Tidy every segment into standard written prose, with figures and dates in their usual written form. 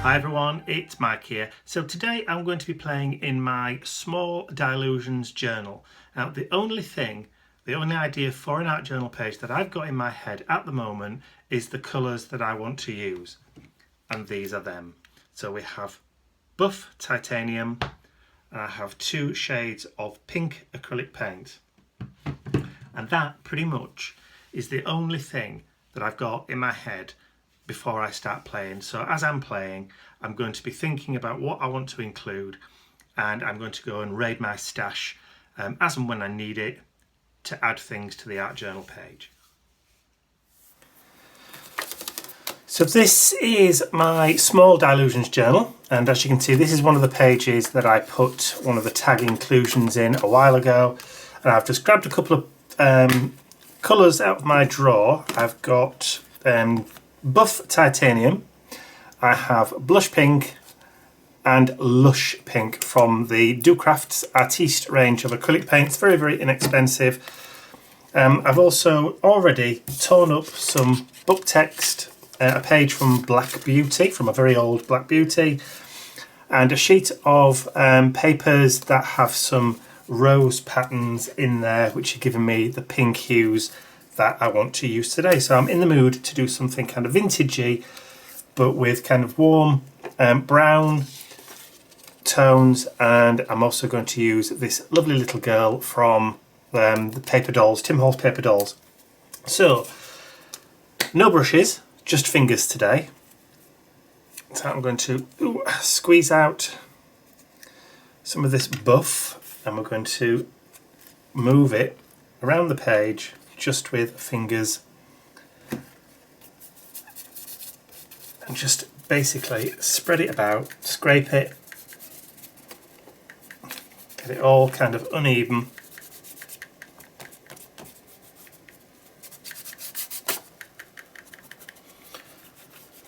Hi everyone, it's Mike here. So today I'm going to be playing in my small Dylusions journal. Now the only idea for an art journal page that I've got in my head at the moment is the colours that I want to use. And these are them. So we have buff titanium and I have 2 shades of pink acrylic paint. And that pretty much is the only thing that I've got in my head before I start playing. So as I'm playing, I'm going to be thinking about what I want to include, and I'm going to go and raid my stash as and when I need it to add things to the art journal page. So this is my small Dylusions journal, and as you can see, this is one of the pages that I put one of the tag inclusions in a while ago, and I've just grabbed a couple of colours out of my drawer. I've got buff titanium, I have blush pink and lush pink from the Do Crafts Artiste range of acrylic paints. Very, very inexpensive. I've also already torn up some book text, a page from Black Beauty, from a very old Black Beauty, and a sheet of papers that have some rose patterns in there, which are giving me the pink hues that I want to use today. So I'm in the mood to do something kind of vintagey, but with kind of warm brown tones, and I'm also going to use this lovely little girl from the paper dolls, Tim Holtz paper dolls. So no brushes, just fingers today. So I'm going to squeeze out some of this buff, and we're going to move it around the page just with fingers, and just basically spread it about, scrape it, get it all kind of uneven.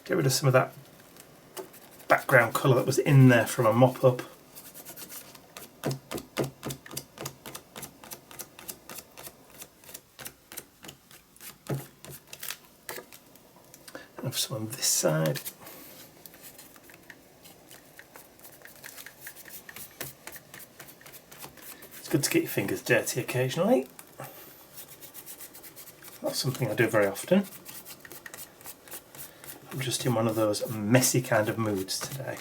Get rid of some of that background colour that was in there from a mop-up. Have some on this side. It's good to get your fingers dirty occasionally. Not something I do very often. I'm just in one of those messy kind of moods today.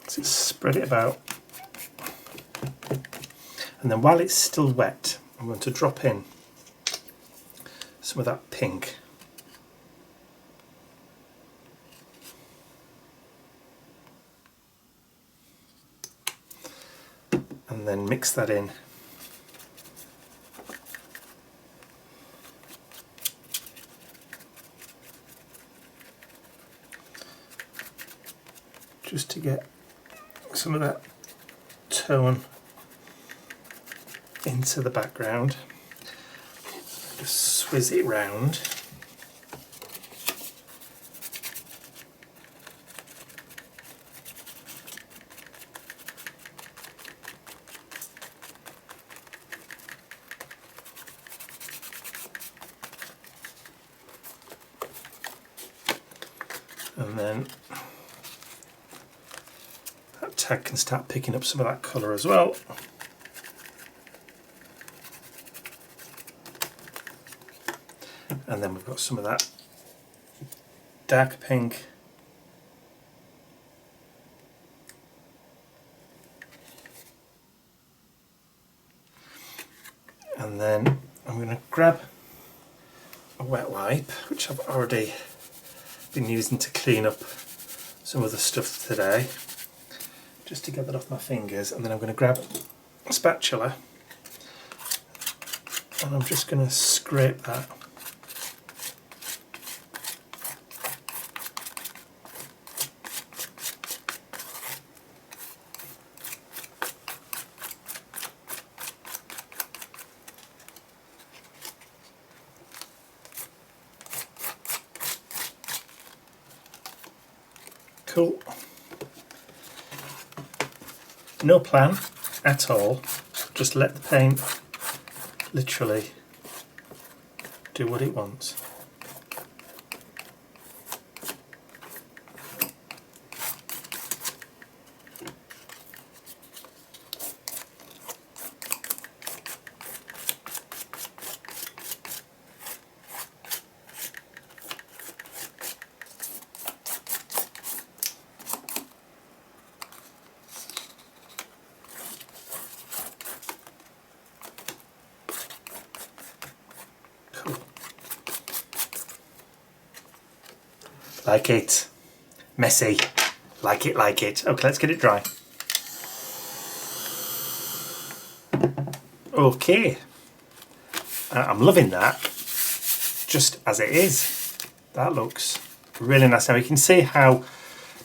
So spread it about, and then while it's still wet, I'm going to drop in some of that pink. And then mix that in. Just to get some of that tone into the background. Just swizz it round. And then that tag can start picking up some of that colour as well. And then we've got some of that dark pink. And then I'm going to grab a wet wipe, which I've already been using to clean up some of the stuff today, just to get that off my fingers. And then I'm going to grab a spatula and I'm just going to scrape that. Cool. no plan at all, just let the paint literally do what it wants. Cool. Like it. Messy. Like it, like it. Okay, let's get it dry. Okay. I'm loving that. Just as it is. That looks really nice. Now you can see how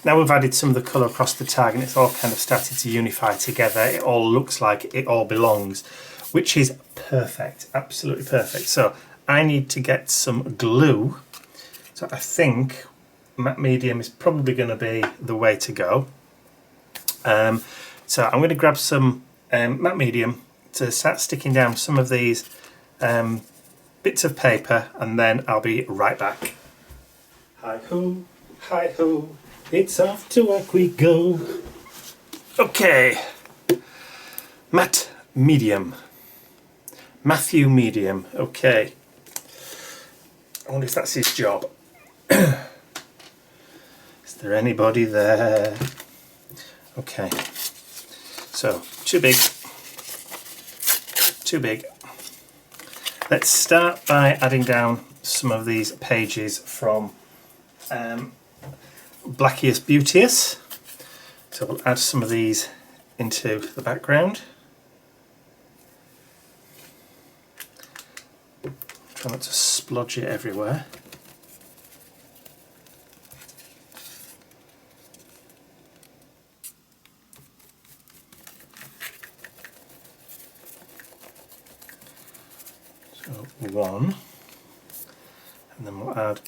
now we've added some of the colour across the tag and it's all kind of started to unify together. It all looks like it all belongs, which is perfect, absolutely perfect. So I need to get some glue. So I think matte medium is probably going to be the way to go. So I'm going to grab some matte medium to start sticking down some of these bits of paper, and then I'll be right back. Hi ho, it's off to work we go. Okay, matte medium, Matthew medium. Okay, I wonder if that's his job. Is there anybody there? Okay, so too big. Let's start by adding down some of these pages from Blackiest Beauteous. So we'll add some of these into the background. Try not to splodge it everywhere. So one, and then we'll add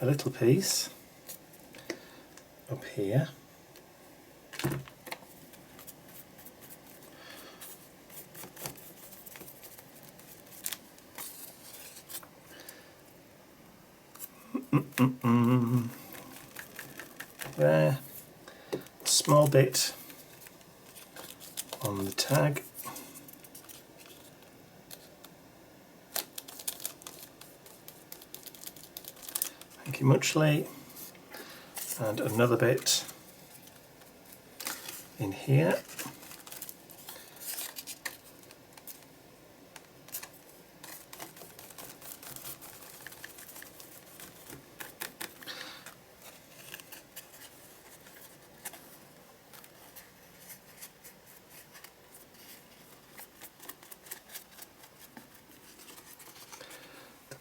a little piece up here. There, small bit on the tag. Thank you muchly. And another bit in here.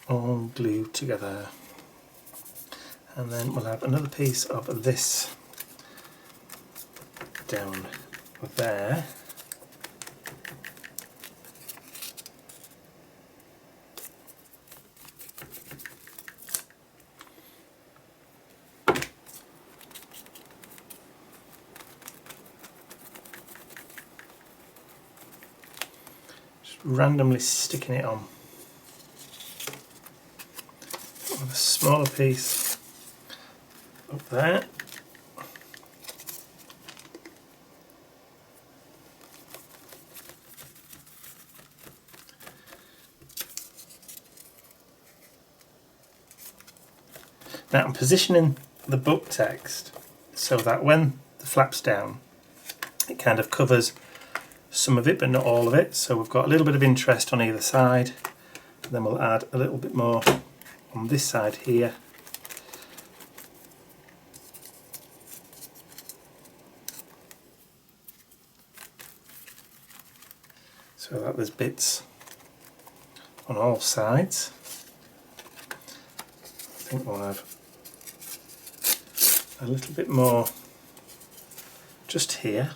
All glued together. And then we'll have another piece of this down there. Just randomly sticking it on. With a smaller piece up there. Now I'm positioning the book text so that when the flap's down it kind of covers some of it but not all of it, so we've got a little bit of interest on either side. And then we'll add a little bit more on this side here. So that there's bits on all sides. I think we'll have a little bit more just here.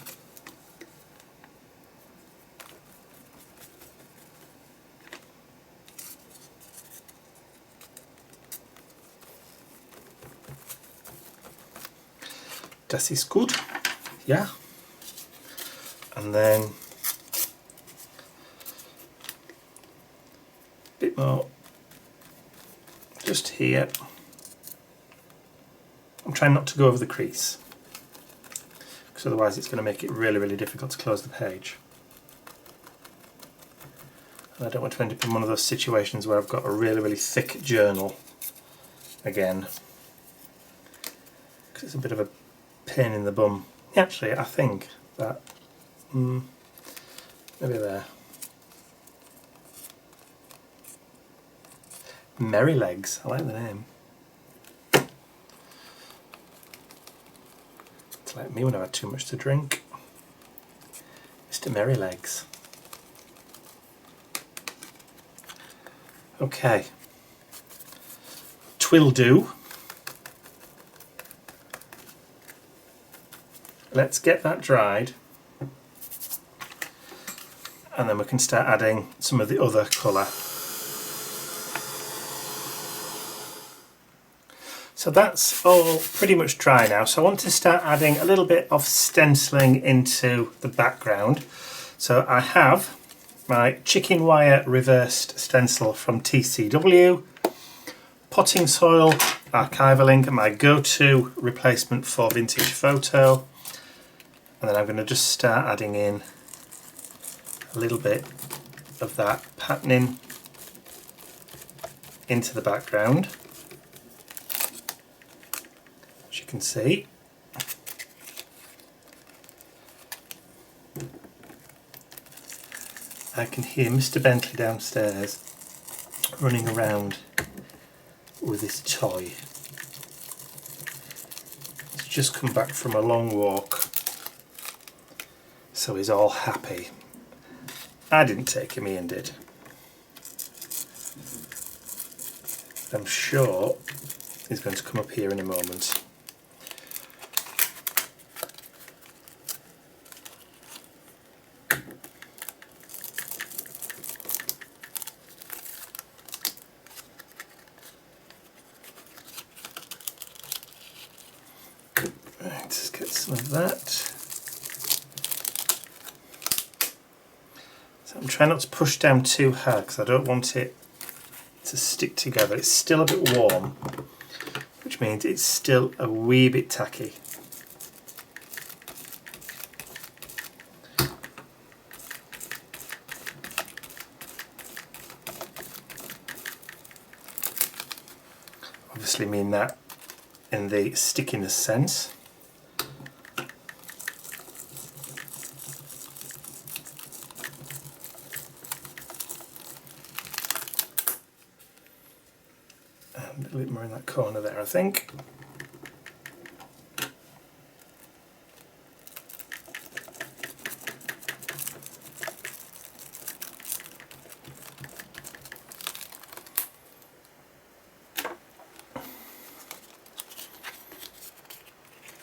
Das ist gut. Yeah. and then a bit more just here. I'm trying not to go over the crease, because otherwise it's going to make it really difficult to close the page. And I don't want to end up in one of those situations where I've got a really thick journal again, because it's a bit of a pain in the bum. Actually, I think that maybe there. Merry Legs, I like the name. It's like me when I've had too much to drink. Mr. Merry Legs. Okay. Twill do. Let's get that dried, and then we can start adding some of the other colour. So that's all pretty much dry now, so I want to start adding a little bit of stenciling into the background. So I have my chicken wire reversed stencil from TCW, potting soil archivaling, my go-to replacement for vintage photo, and then I'm going to just start adding in a little bit of that patterning into the background. As you can see, I can hear Mr. Bentley downstairs running around with his toy. He's just come back from a long walk, so he's all happy. I didn't take him, Ian did. I'm sure he's going to come up here in a moment. Right, let's get some of that. So I'm trying not to push down too hard because I don't want it to stick together. It's still a bit warm, which means it's still a wee bit tacky. Obviously mean that in the stickiness sense. And a little bit more in that corner there, I think.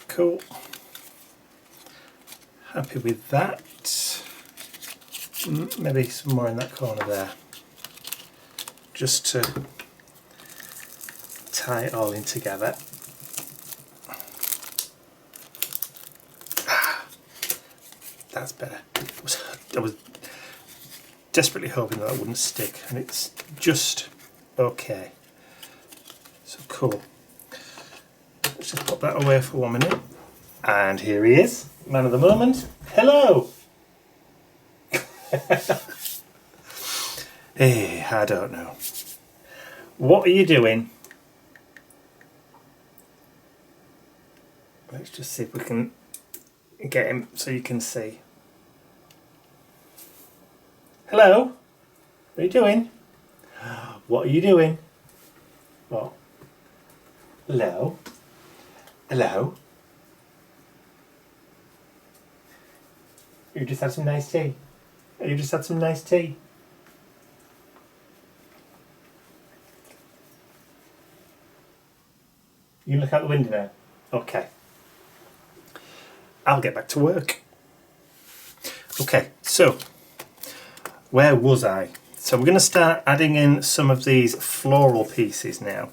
Cool. Happy with that. Maybe some more in that corner there, just to tie it all in together. That's better. I was desperately hoping that wouldn't stick, and it's just okay. So cool. Let's just pop that away for 1 minute. And here he is, man of the moment. Hello! Hey, I don't know. What are you doing? Let's just see if we can get him so you can see. Hello? What are you doing? What are you doing? What? Hello? Hello? You just had some nice tea? You just had some nice tea? You can look out the window now? Okay. I'll get back to work. Okay, so where was I? So we're going to start adding in some of these floral pieces now.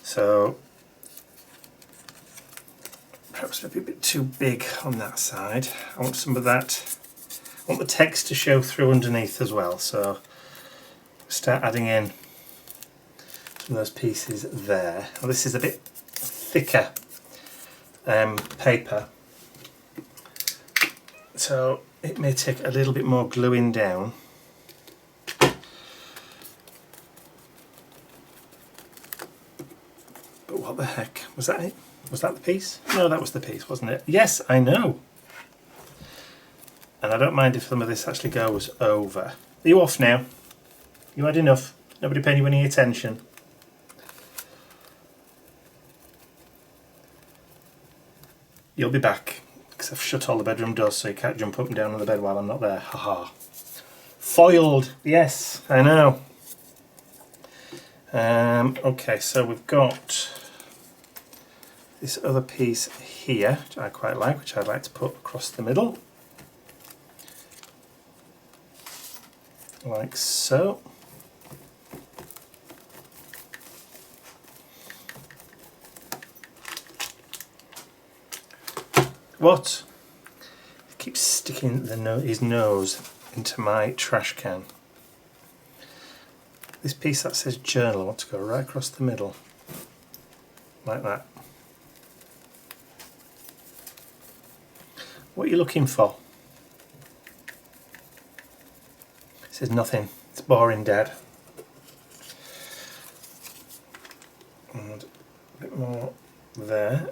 So perhaps maybe a bit too big on that side. I want some of that want the text to show through underneath as well, so start adding in some of those pieces there. Well, this is a bit thicker paper, so it may take a little bit more gluing down. But what the heck, was that it? Was that the piece? No, that was the piece, wasn't it? Yes, I know. And I don't mind if some of this actually goes over. Are you off now? You had enough? Nobody paying you any attention? You'll be back, because I've shut all the bedroom doors so you can't jump up and down on the bed while I'm not there. Haha. Foiled! Yes, I know. Okay, so we've got this other piece here, which I quite like, which I'd like to put across the middle. Like so. What? He keeps sticking his nose into my trash can. This piece that says journal, I want to go right across the middle. Like that. What are you looking for? It says nothing. It's boring, Dad. And a bit more there.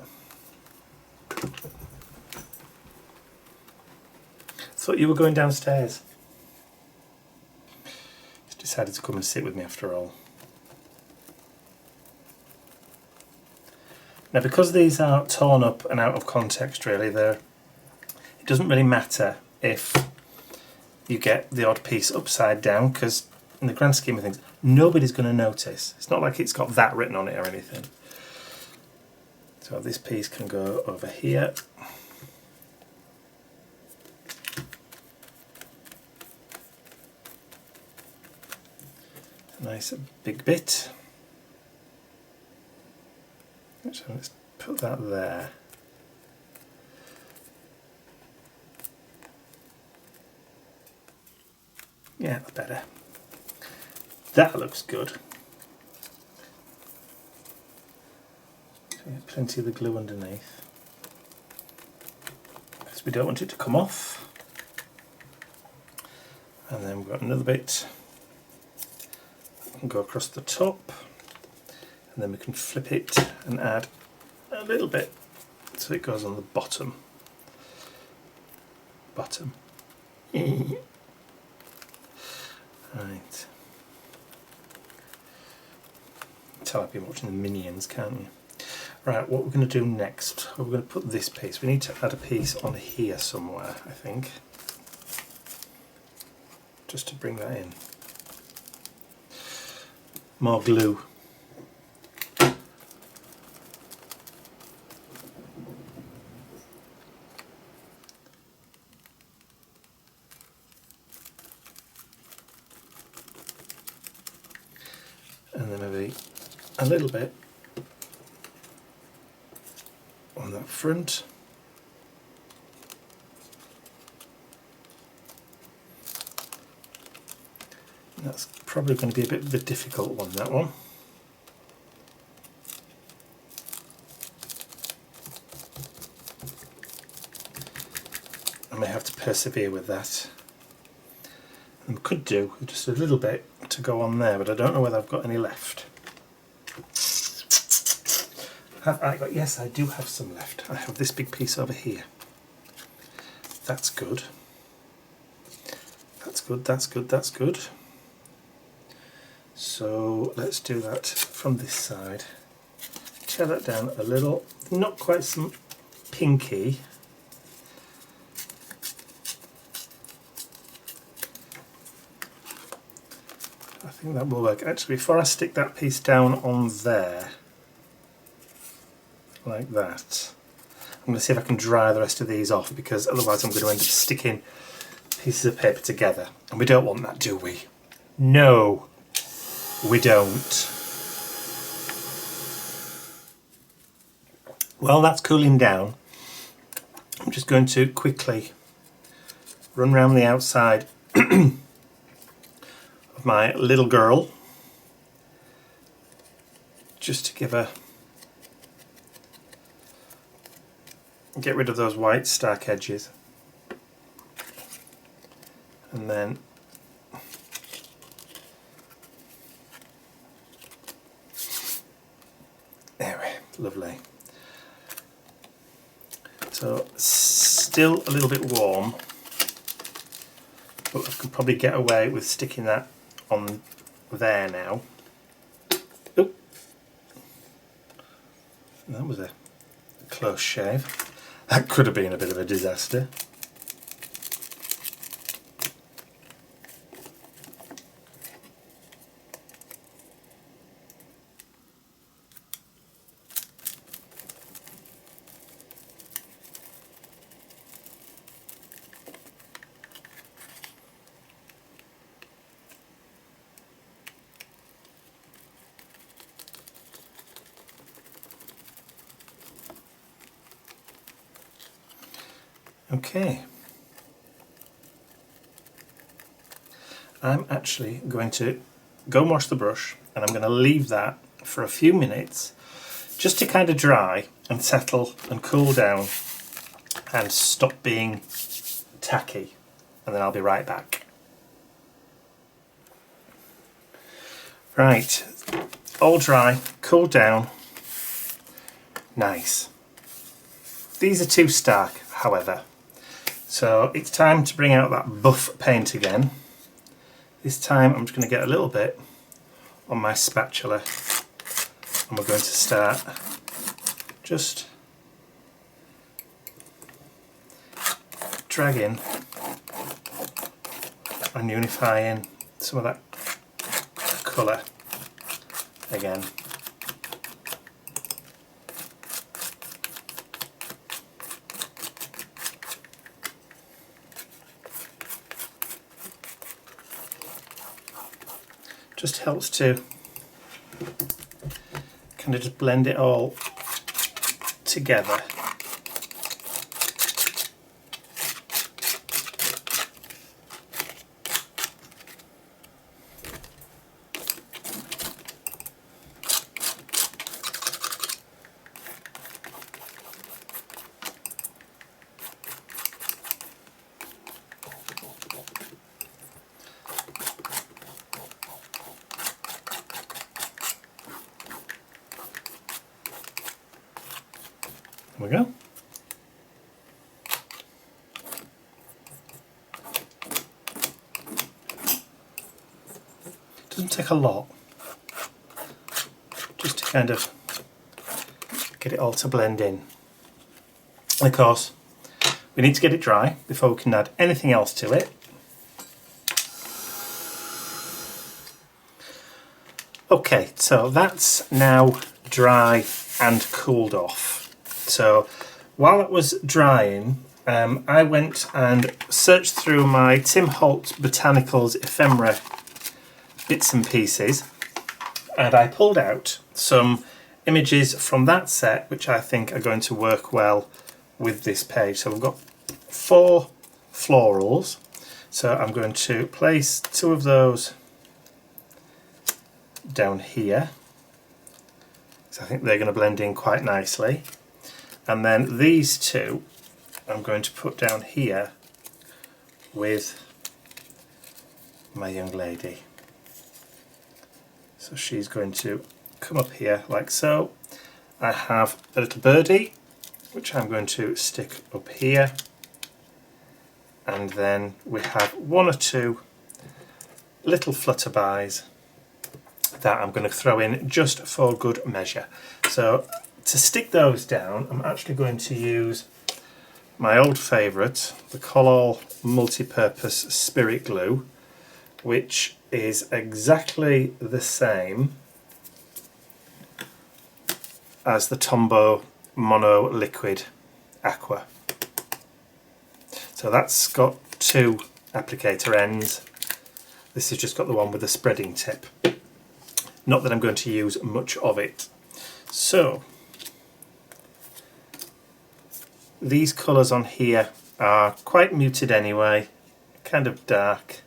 Thought you were going downstairs. Just decided to come and sit with me after all. Now, because these are torn up and out of context, really, it doesn't really matter if you get the odd piece upside down, because in the grand scheme of things, nobody's going to notice. It's not like it's got that written on it or anything. So this piece can go over here. A nice big bit. So let's put that there. Yeah, that's better. That looks good. So we have plenty of the glue underneath, because we don't want it to come off. And then we've got another bit that can go across the top, and then we can flip it and add a little bit so it goes on the bottom. Right. Tell I've been watching the Minions, can't you? Right, what we're going to do next, we're going to put this piece. We need to add a piece on here somewhere, I think. Just to bring that in. More glue. And then maybe a little bit on that front. And that's probably going to be a bit of a difficult one, that one. I may have to persevere with that. And we could do just a little bit to go on there, but I don't know whether I've got any left. Yes, I do have some left. I have this big piece over here. That's good. That's good, that's good, that's good. So let's do that from this side. Tear that down a little, not quite so pinky. I think that will work. Actually, before I stick that piece down on there, like that, I'm going to see if I can dry the rest of these off, because otherwise I'm going to end up sticking pieces of paper together. And we don't want that, do we? No, we don't. Well, that's cooling down. I'm just going to quickly run around the outside of my little girl, just to give her, get rid of those white stark edges, and then there, lovely. So still a little bit warm, but I can probably get away with sticking that on there now. Oop. That was a close shave. That could have been a bit of a disaster. Okay, I'm actually going to go and wash the brush, and I'm going to leave that for a few minutes just to kind of dry and settle and cool down and stop being tacky, and then I'll be right back. Right, all dry, cooled down, nice. These are too stark, however. So it's time to bring out that buff paint again. This time I'm just going to get a little bit on my spatula, and we're going to start just dragging and unifying some of that colour again. Just helps to kind of just blend it all together. There we go. Doesn't take a lot, just to kind of get it all to blend in. And of course, we need to get it dry before we can add anything else to it. Okay, so that's now dry and cooled off. So while it was drying, I went and searched through my Tim Holtz Botanicals ephemera bits and pieces, and I pulled out some images from that set which I think are going to work well with this page. So we've got 4 florals, so I'm going to place 2 of those down here, so I think they're going to blend in quite nicely. And then these 2 I'm going to put down here with my young lady. So she's going to come up here like so. I have a little birdie which I'm going to stick up here, and then we have 1 or 2 little flutterbys that I'm going to throw in just for good measure. So to stick those down, I'm actually going to use my old favourite, the Collaging multi-purpose spirit glue, which is exactly the same as the Tombow Mono Liquid Aqua. So that's got 2 applicator ends. This has just got the one with the spreading tip. Not that I'm going to use much of it. So these colours on here are quite muted anyway, kind of dark.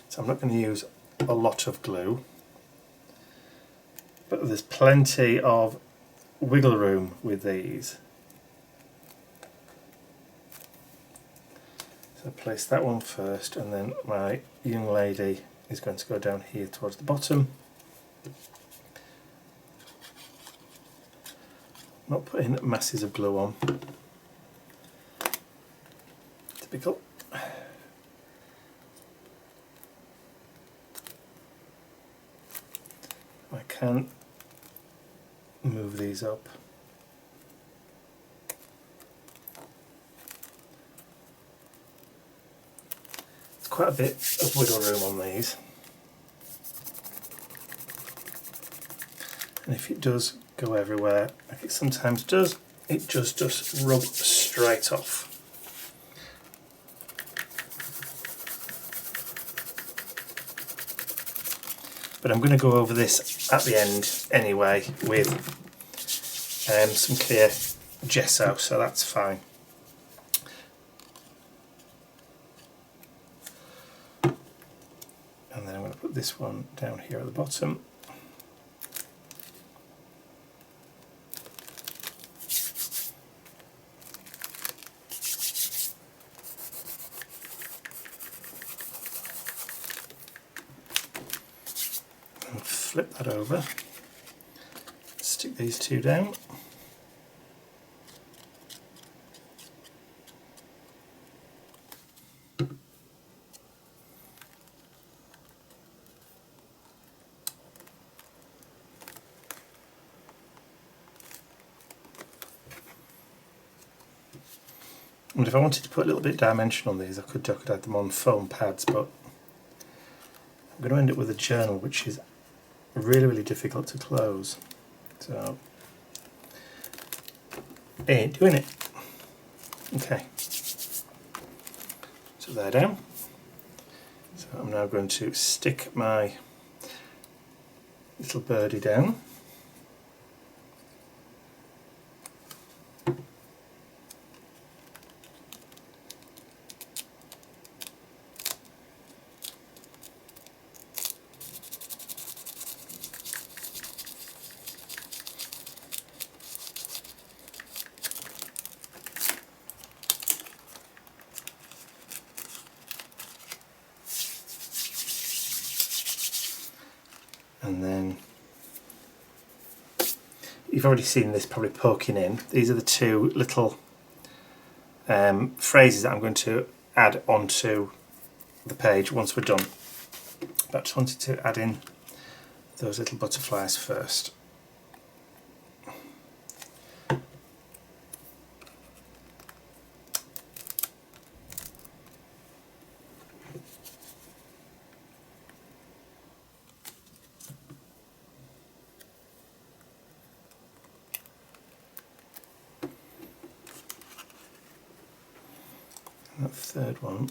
So I'm not going to use a lot of glue, but there's plenty of wiggle room with these. So place that one first, and then my young lady is going to go down here towards the bottom. Not putting masses of glue on. Typical. I can move these up. There's quite a bit of wiggle room on these. And if it does go everywhere, like it sometimes does, it just rub straight off. But I'm going to go over this at the end anyway with some clear gesso, so that's fine. And then I'm going to put this one down here at the bottom. Flip that over, stick these two down. And if I wanted to put a little bit of dimension on these, I could add them on foam pads, but I'm going to end up with a journal which is really difficult to close, so ain't doing it. Okay, so they're down. So I'm now going to stick my little birdie down. And then you've already seen this probably poking in. These are the two little phrases that I'm going to add onto the page once we're done. But I just wanted to add in those little butterflies first. That third one,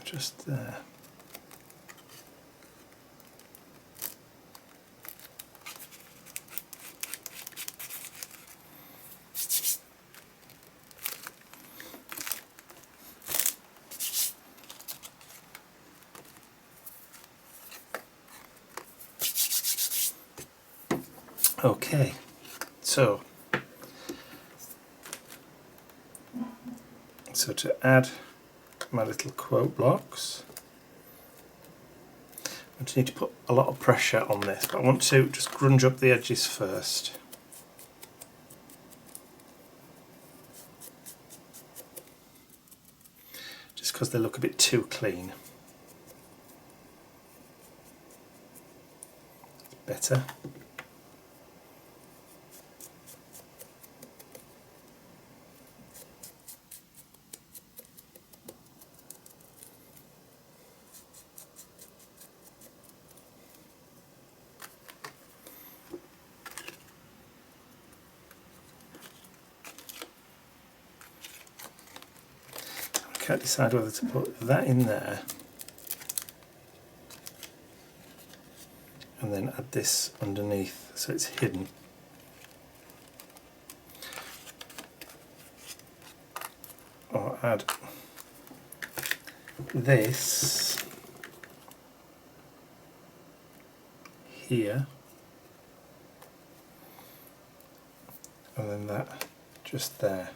just there. Okay, so to add my little quote blocks, I just need to put a lot of pressure on this, but I want to just grunge up the edges first. Just because they look a bit too clean. Better. I can't decide whether to put that in there and then add this underneath so it's hidden. Or add this here, and then that just there.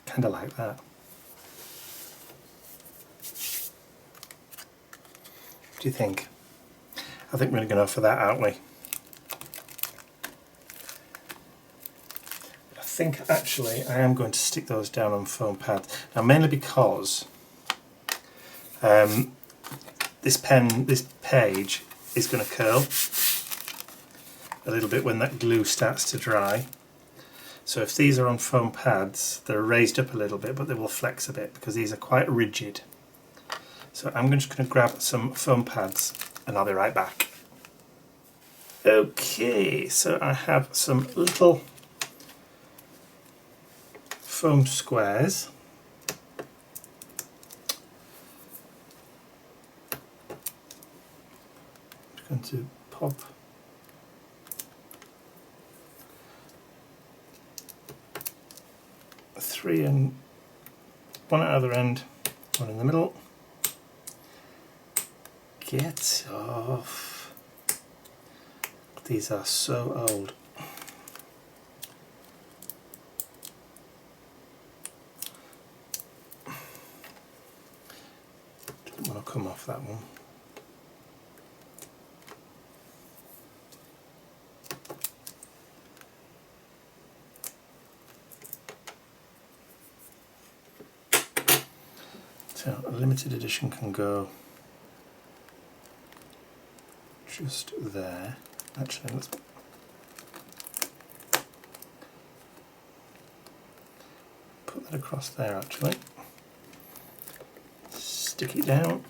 Kind of like that. What do you think? I think we're going to go for that, aren't we? I think actually I am going to stick those down on foam pads. Now mainly because this page is going to curl a little bit when that glue starts to dry. So if these are on foam pads, they're raised up a little bit, but they will flex a bit because these are quite rigid. So I'm just going to grab some foam pads and I'll be right back. Okay, so I have some little foam squares. I'm just going to pop three and one at the other end, one in the middle. Get off. These are so old. Don't want to come off that one. So a limited edition can go just there. Actually, let's put that across there actually. Stick it down.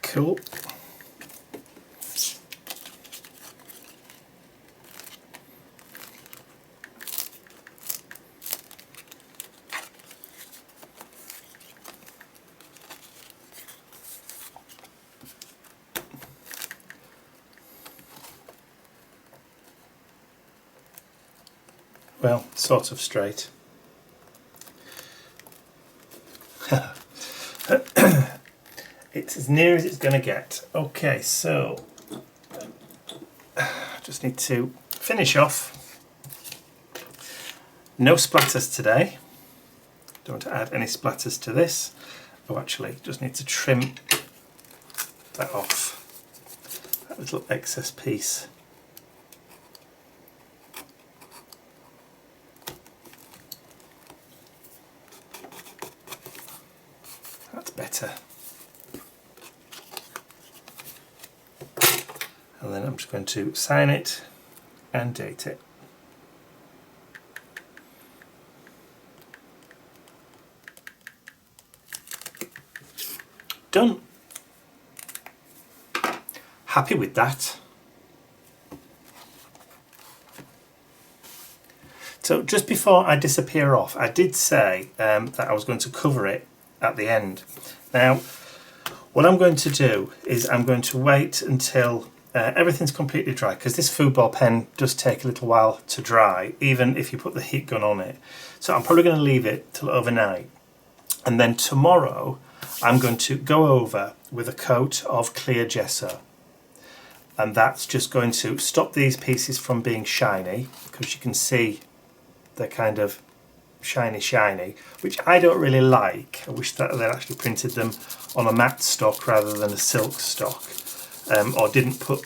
Cool. Well, sort of straight. It's as near as it's going to get. Okay, so just need to finish off. No splatters today. Don't want to add any splatters to this. Oh, actually, just need to trim that off. That little excess piece. That's better. And then I'm just going to sign it and date it. Done. Happy with that. So just before I disappear off, I did say that I was going to cover it at the end. Now, what I'm going to do is I'm going to wait until everything's completely dry, because this football pen does take a little while to dry, even if you put the heat gun on it. So I'm probably going to leave it till overnight. And then tomorrow, I'm going to go over with a coat of clear gesso. And that's just going to stop these pieces from being shiny, because you can see they're kind of shiny, which I don't really like. I wish that they'd actually printed them on a matte stock rather than a silk stock, or didn't put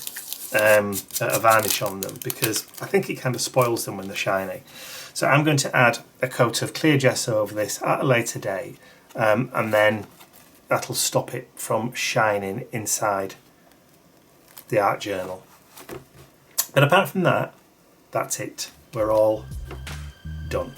a varnish on them, because I think it kind of spoils them when they're shiny. So I'm going to add a coat of clear gesso over this at a later date, and then that'll stop it from shining inside the art journal. But apart from that, that's it. We're all done.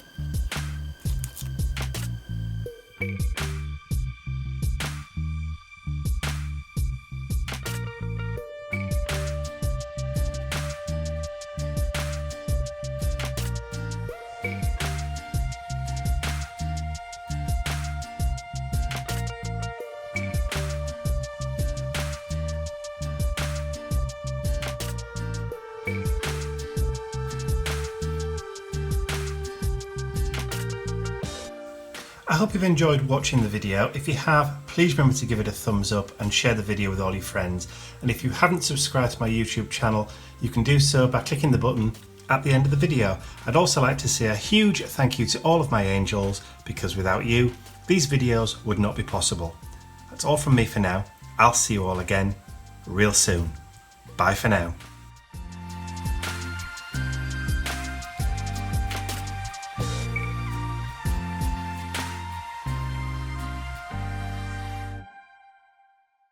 I hope you've enjoyed watching the video. If you have, please remember to give it a thumbs up and share the video with all your friends. And if you haven't subscribed to my YouTube channel, you can do so by clicking the button at the end of the video. I'd also like to say a huge thank you to all of my angels, because without you, these videos would not be possible. That's all from me for now. I'll see you all again real soon. Bye for now.